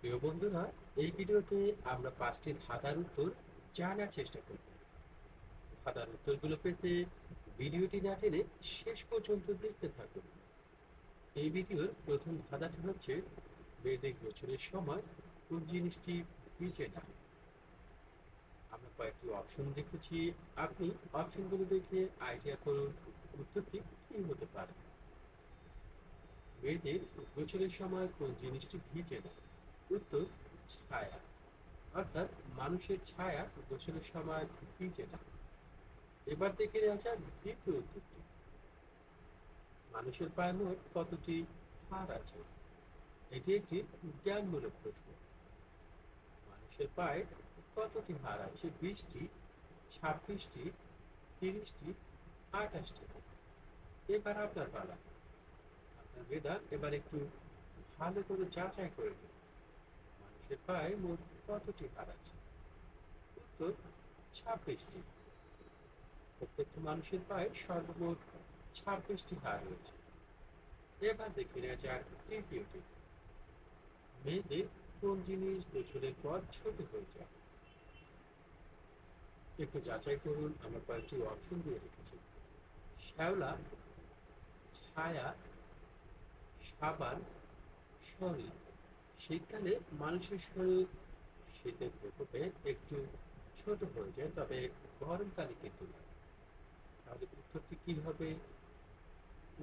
প্রিয় বন্ধুরা, এই ভিডিওতে আমরা 5টি ধাঁধার উত্তর জানার চেষ্টা করব। ধাঁধার উত্তরগুলো পেতে ভিডিওটি না টেনে শেষ পর্যন্ত দেখতে থাকুন। এই ভিডিওর প্রথম ধাঁধাটি হচ্ছে, মেয়েদের গোসলের সময় কোন জিনিসটি ভিজে না? আমরা কয়েকটি অপশন দেখেছি, আপনি অপশনগুলো দেখে আইডিয়া করুন উত্তরটি কি হতে পারে। মেয়েদের গোসলের সময় কোন জিনিসটি ভিজে না? উত্তর, ছায়া। অর্থাৎ মানুষের ছায়া গোসলের সময় ভিজে না। এবার দেখে নেওয়া যাক দ্বিতীয় উত্তরটি। মানুষের পায়ে মোট কতটি হাড় আছে? এটি একটি জ্ঞানমূলক প্রশ্ন। মানুষের পায়ে কতটি হাড় আছে? 20টি, 26টি, 30টি, 28টি। এবার আপনার পালা। আপনার মেধা এবার একটু ভালো করে যাচাই করে নিন। মানুষের পায়ে মোট কতটি হাড় আছে? উত্তর, 26টি। প্রত্যেকটি মানুষের পায়ে সর্বমোট 26টি হাড় রয়েছে। এবার দেখে নেওয়া যাক তৃতীয়টি। মেয়েদের কোন জিনিস গোসলের পর ছোট হয়ে যায়? একটু যাচাই করুন, আমরা কয়েকটি অপশন দিয়ে রেখেছি। শ্যাওলা, ছায়া, সাবান, শরীর। শীতকালে মানুষের শরীর শীতের প্রকোপে একটু ছোট হয়ে যায়, তবে গরমকালে কিন্তু না। তাহলে উত্তরটি কি হবে?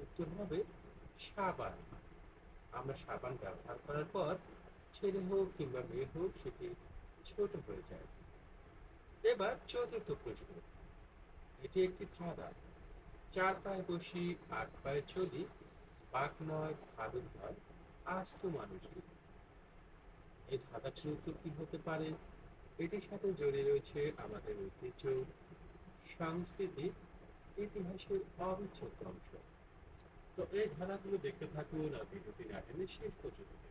উত্তর হবে সাবান। আমরা সাবান ব্যবহার করার পর ছেলে হোক কিংবা মেয়ে হোক সেটি ছোট হয়ে যায়। এবার চতুর্থ প্রশ্ন। এটি একটি ধাঁধা। 4 পায়ে বসি, 8 পায়ে চলি, বাঘ নয়, ভালুক নয়, আস্ত মানুষগুলো। এই ধাঁধাটির উত্তর কি হতে পারে? এটির সাথে জড়িয়ে রয়েছে আমাদের ঐতিহ্য, সংস্কৃতি, ইতিহাসের অবিচ্ছেদ্য অংশ। তো এই ধাঁধাগুলো দেখতে থাকুন আর ভিডিওটি না টেনে শেষ পর্যন্ত দেখুন।